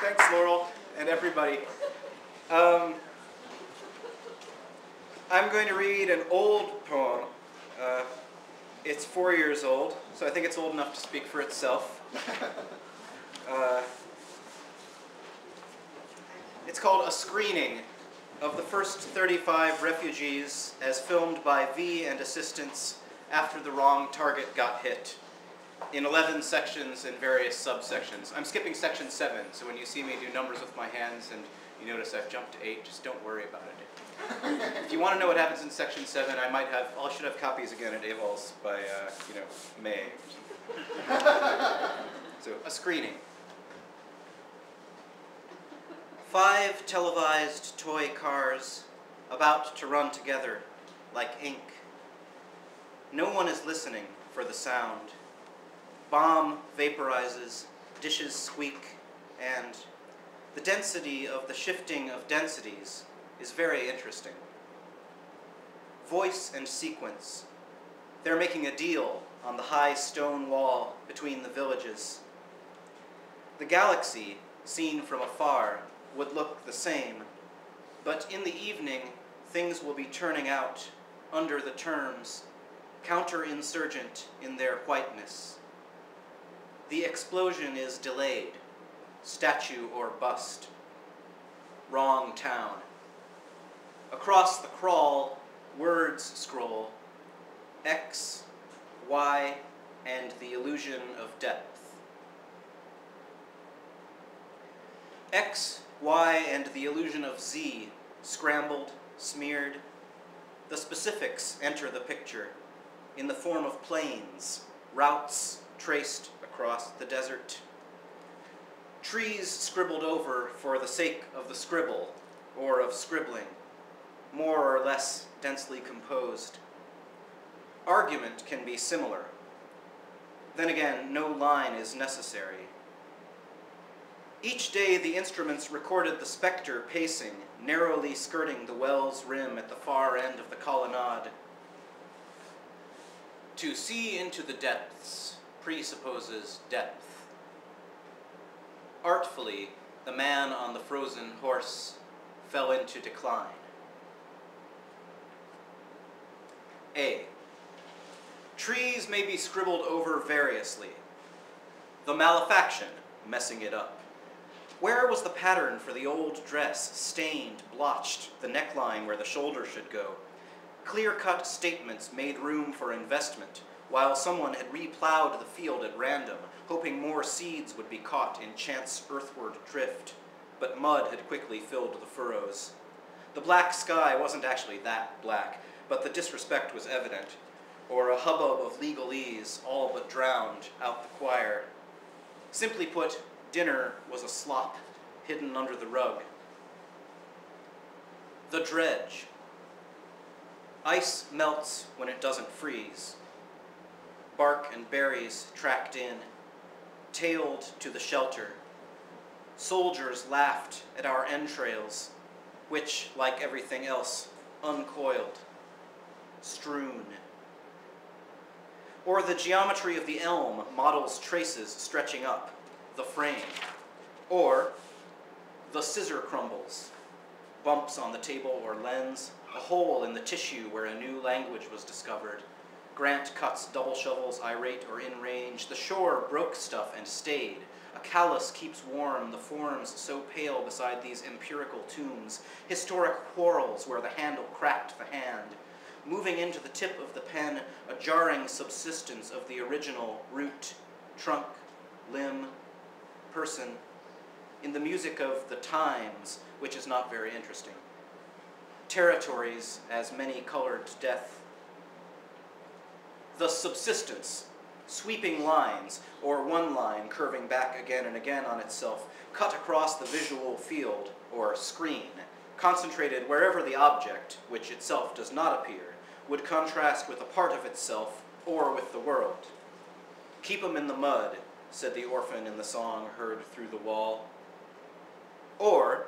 Thanks, Laurel, and everybody. I'm going to read an old poem. It's 4 years old, so I think it's old enough to speak for itself. It's called A Screening of the First 35 Refugees as filmed by V and assistants after the wrong target got hit, in 11 sections and various subsections. I'm skipping section 7, so when you see me do numbers with my hands and you notice I've jumped to 8, just don't worry about it. If you want to know what happens in section 7, I should have copies again at Aval's by, May. So, a screening. 5 televised toy cars about to run together like ink. No one is listening for the sound. Bomb vaporizes, dishes squeak, and the density of the shifting of densities is very interesting. Voice and sequence. They're making a deal on the high stone wall between the villages. The galaxy, seen from afar, would look the same, but in the evening, things will be turning out under the terms counterinsurgent in their whiteness. The explosion is delayed, statue or bust. Wrong town. Across the crawl, words scroll, X, Y, and the illusion of depth. X, Y, and the illusion of Z, scrambled, smeared. The specifics enter the picture in the form of plains, routes traced across the desert. Trees scribbled over for the sake of the scribble, or of scribbling, more or less densely composed. Argument can be similar. Then again, no line is necessary. Each day the instruments recorded the spectre pacing, narrowly skirting the well's rim at the far end of the colonnade. To see into the depths presupposes depth. Artfully, the man on the frozen horse fell into decline. A. Trees may be scribbled over variously. The malefaction, messing it up. Where was the pattern for the old dress, stained, blotched, the neckline where the shoulder should go? Clear-cut statements made room for investment, while someone had replowed the field at random, hoping more seeds would be caught in chance earthward drift, but mud had quickly filled the furrows. The black sky wasn't actually that black, but the disrespect was evident, or a hubbub of legalese all but drowned out the choir. Simply put, dinner was a slop, hidden under the rug. The dredge. Ice melts when it doesn't freeze. Bark and berries tracked in, tailed to the shelter. Soldiers laughed at our entrails, which, like everything else, uncoiled, strewn. Or the geometry of the elm models traces stretching up, the frame. Or the scissor crumbles, bumps on the table or lens, a hole in the tissue where a new language was discovered. Grant cuts double shovels irate or in range. The shore broke stuff and stayed. A callus keeps warm the forms so pale beside these empirical tombs. Historic quarrels where the handle cracked the hand. Moving into the tip of the pen, a jarring subsistence of the original root, trunk, limb, person, in the music of the times, which is not very interesting. Territories as many-colored death. The subsistence, sweeping lines, or one line curving back again and again on itself, cut across the visual field, or screen, concentrated wherever the object, which itself does not appear, would contrast with a part of itself or with the world. Keep 'em in the mud, said the orphan in the song heard through the wall. Or,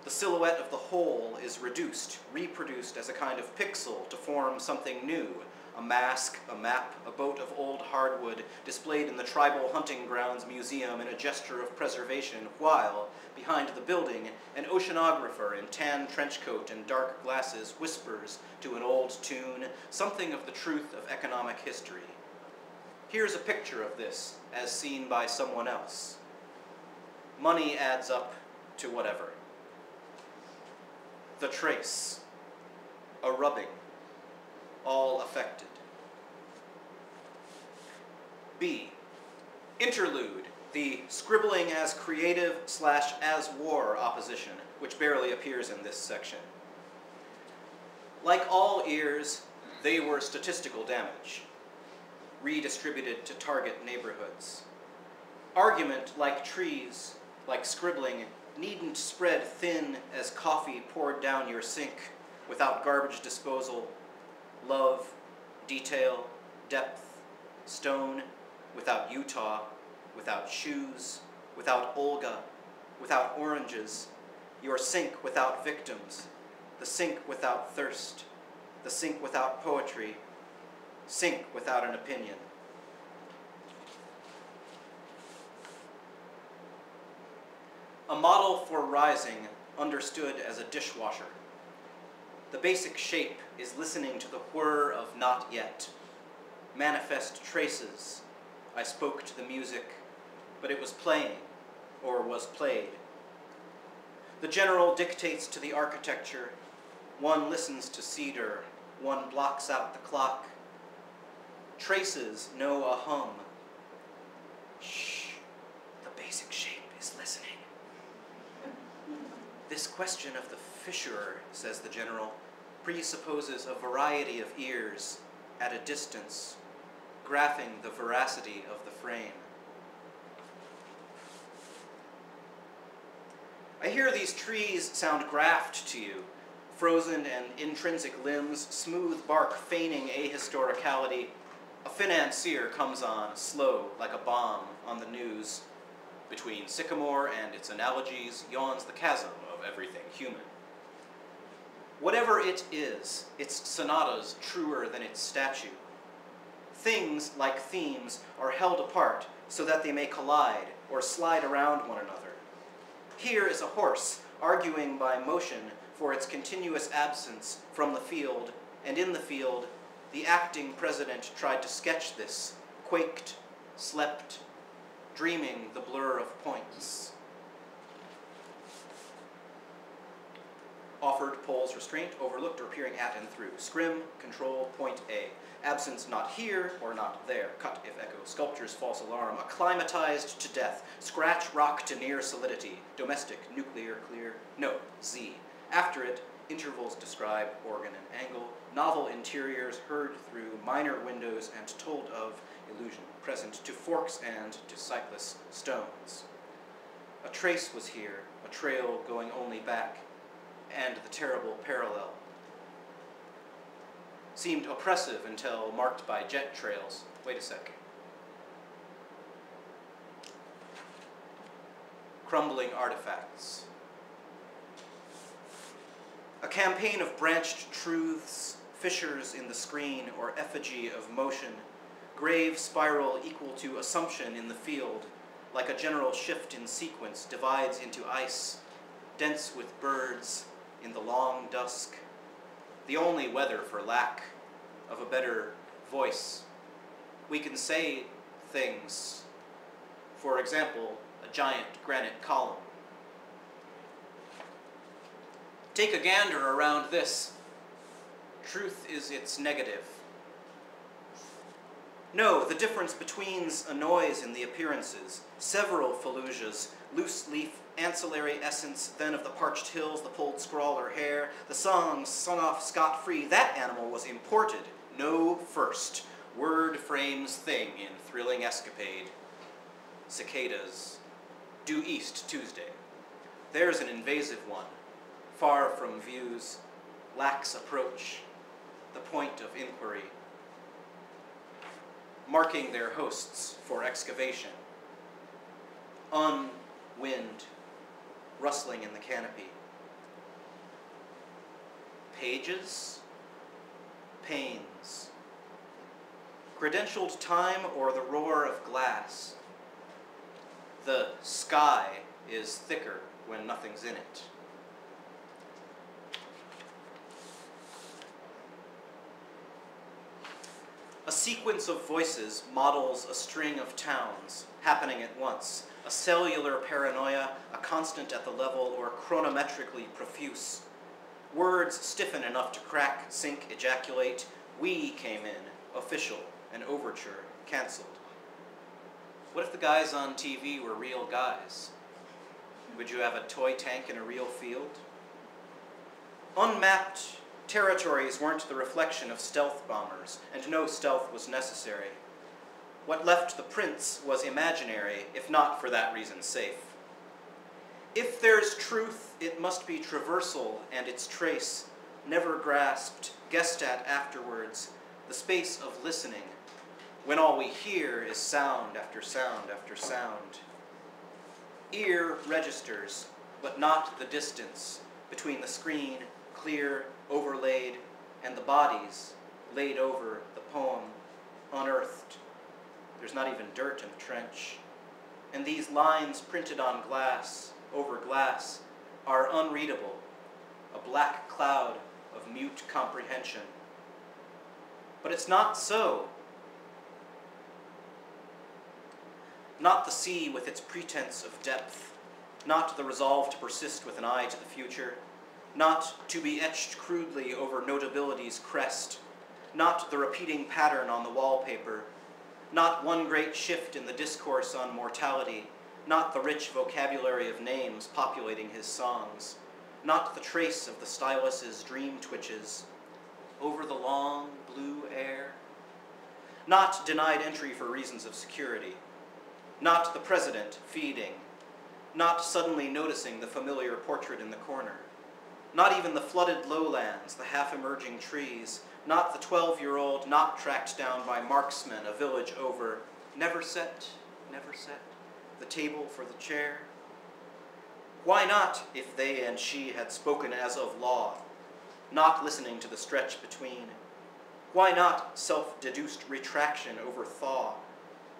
the silhouette of the whole is reduced, reproduced as a kind of pixel to form something new, a mask, a map, a boat of old hardwood displayed in the Tribal Hunting Grounds Museum in a gesture of preservation, while, behind the building, an oceanographer in tan trenchcoat and dark glasses whispers to an old tune something of the truth of economic history. Here's a picture of this, as seen by someone else. Money adds up to whatever. The trace, a rubbing, all affected. B. Interlude, the scribbling as creative / as war opposition, which barely appears in this section. Like all ears, they were statistical damage, redistributed to target neighborhoods. Argument, like trees, like scribbling, needn't spread thin as coffee poured down your sink without garbage disposal, love, detail, depth, stone, without Utah, without shoes, without Olga, without oranges, your sink without victims, the sink without thirst, the sink without poetry, sink without an opinion. A model for rising understood as a dishwasher. The basic shape is listening to the whir of not yet. Manifest traces. I spoke to the music, but it was playing, or was played. The general dictates to the architecture. One listens to cedar. One blocks out the clock. Traces know a hum. Shh, the basic shape is listening. This question of the fissurer, says the general, presupposes a variety of ears at a distance, graphing the veracity of the frame. I hear these trees sound graft to you, frozen and intrinsic limbs, smooth bark feigning ahistoricality. A financier comes on, slow like a bomb on the news. Between sycamore and its analogies yawns the chasm of everything human. Whatever it is, its sonatas truer than its statue. Things, like themes, are held apart so that they may collide or slide around one another. Here is a horse arguing by motion for its continuous absence from the field, and in the field, the acting president tried to sketch this, quaked, slept, dreaming the blur of points. Offered polls restraint, overlooked or peering at and through. Scrim, control, point A. Absence not here or not there. Cut if echo. Sculpture's false alarm. Acclimatized to death. Scratch rock to near solidity. Domestic, nuclear, clear. No, Z. After it, intervals describe organ and angle. Novel interiors heard through minor windows and told of illusion present to forks and to sightless stones. A trace was here, a trail going only back, and the terrible parallel. Seemed oppressive until marked by jet trails. Wait a sec. Crumbling artifacts. A campaign of branched truths, fissures in the screen or effigy of motion, grave spiral equal to assumption in the field, like a general shift in sequence divides into ice, dense with birds in the long dusk, the only weather for lack of a better voice. We can say things, for example, a giant granite column. Take a gander around this. Truth is its negative. No, the difference between's a noise in the appearances, several Fallujahs, loose leaf, ancillary essence, then of the parched hills, the pulled scrawl or hair, the songs sung off scot-free. That animal was imported, no first. Word frames thing in thrilling escapade. Cicadas, due east Tuesday. There's an invasive one, far from views, lacks approach, the point of inquiry. Marking their hosts for excavation. Unwind, rustling in the canopy. Pages, pains, Credentialed time or the roar of glass? The sky is thicker when nothing's in it. A sequence of voices models a string of towns happening at once, a cellular paranoia, a constant at the level, or chronometrically profuse. Words stiffen enough to crack, sink, ejaculate. We came in, official, an overture, canceled. What if the guys on TV were real guys? Would you have a toy tank in a real field? Unmapped territories weren't the reflection of stealth bombers, and no stealth was necessary. What left the prince was imaginary, if not for that reason safe. If there's truth, it must be traversal and its trace, never grasped, guessed at afterwards, the space of listening, when all we hear is sound after sound after sound. Ear registers, but not the distance between the screen, clear, overlaid, and the bodies laid over the poem, unearthed. There's not even dirt in the trench. And these lines printed on glass, over glass, are unreadable, a black cloud of mute comprehension. But it's not so. Not the sea with its pretense of depth, not the resolve to persist with an eye to the future, not to be etched crudely over notability's crest, not the repeating pattern on the wallpaper, not one great shift in the discourse on mortality, not the rich vocabulary of names populating his songs, not the trace of the stylus's dream twitches over the long blue air, not denied entry for reasons of security, not the president feeding, not suddenly noticing the familiar portrait in the corner, not even the flooded lowlands, the half-emerging trees, not the 12-year-old not tracked down by marksmen a village over, never set, the table for the chair. Why not, if they and she had spoken as of law, not listening to the stretch between? Why not self-deduced retraction over thaw,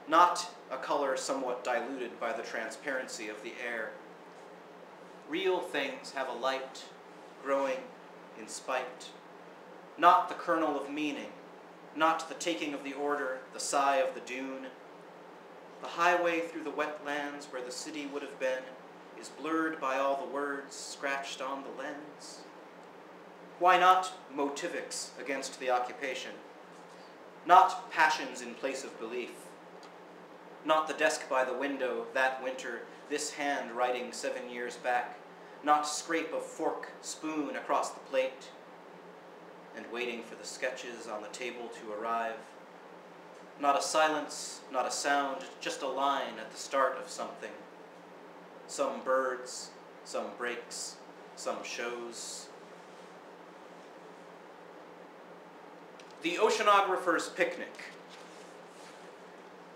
not a color somewhat diluted by the transparency of the air? Real things have a light growing in spite, not the kernel of meaning, not the taking of the order, the sigh of the dune. The highway through the wetlands where the city would have been is blurred by all the words scratched on the lens. Why not motivics against the occupation? Not passions in place of belief. Not the desk by the window that winter, this hand writing 7 years back. Not scrape of fork, spoon across the plate, and waiting for the sketches on the table to arrive. Not a silence, not a sound, just a line at the start of something. Some birds, some breaks, some shows. The oceanographer's picnic.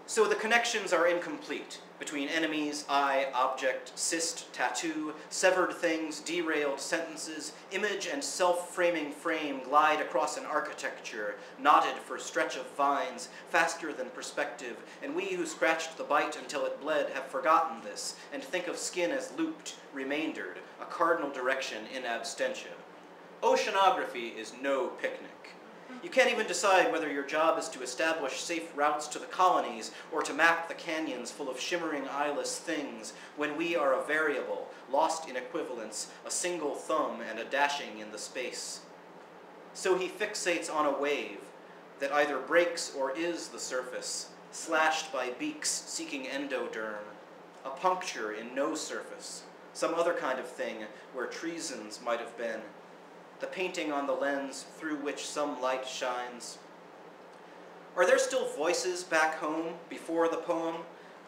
So the connections are incomplete between enemies, eye, object, cyst, tattoo, severed things, derailed sentences, image and self-framing frame glide across an architecture, knotted for stretch of vines, faster than perspective, and we who scratched the bite until it bled have forgotten this, and think of skin as looped, remaindered, a cardinal direction in abstention. Oceanography is no picnic. You can't even decide whether your job is to establish safe routes to the colonies or to map the canyons full of shimmering eyeless things when we are a variable, lost in equivalence, a single thumb and a dashing in the space. So he fixates on a wave that either breaks or is the surface, slashed by beaks seeking endoderm, a puncture in no surface, some other kind of thing where treasons might have been, the painting on the lens through which some light shines. Are there still voices back home, before the poem,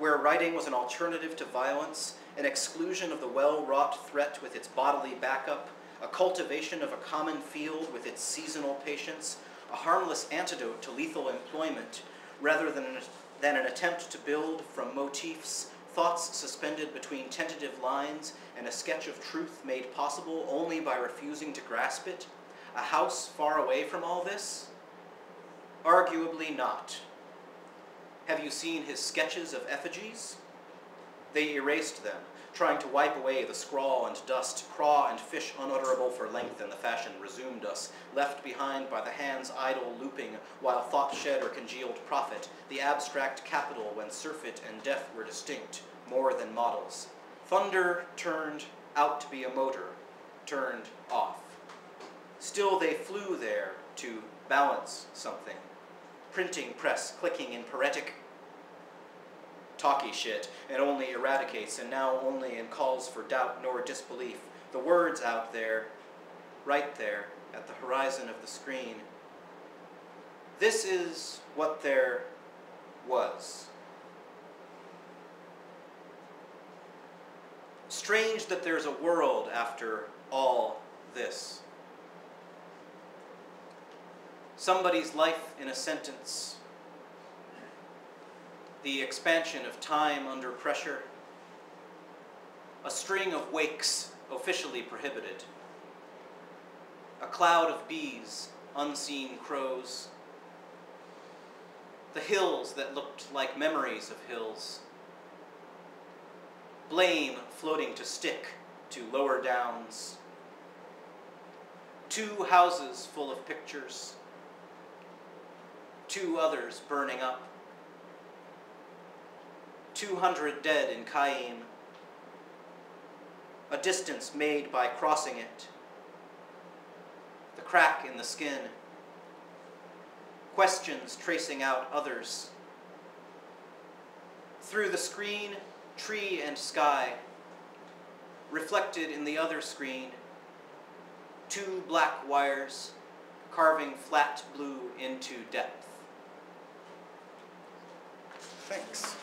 where writing was an alternative to violence, an exclusion of the well-wrought threat with its bodily backup, a cultivation of a common field with its seasonal patience, a harmless antidote to lethal employment, rather than an attempt to build from motifs, thoughts suspended between tentative lines, and a sketch of truth made possible only by refusing to grasp it? A house far away from all this? Arguably not. Have you seen his sketches of effigies? They erased them, trying to wipe away the scrawl and dust. Craw and fish unutterable for length in the fashion resumed us, left behind by the hands idle looping, while thought shed or congealed profit, the abstract capital when surfeit and death were distinct, more than models. Thunder turned out to be a motor, turned off. Still they flew there to balance something. Printing press clicking in paretic talky shit, and only eradicates, and now only in calls for doubt nor disbelief. The words out there, right there, at the horizon of the screen. This is what there was. Strange that there's a world after all this. Somebody's life in a sentence. The expansion of time under pressure. A string of wakes officially prohibited. A cloud of bees, unseen crows. The hills that looked like memories of hills. Blame floating to stick to lower downs. 2 houses full of pictures. 2 others burning up. 200 dead in Caim. A distance made by crossing it. The crack in the skin. Questions tracing out others. Through the screen, tree and sky. Reflected in the other screen, 2 black wires carving flat blue into depth. Thanks.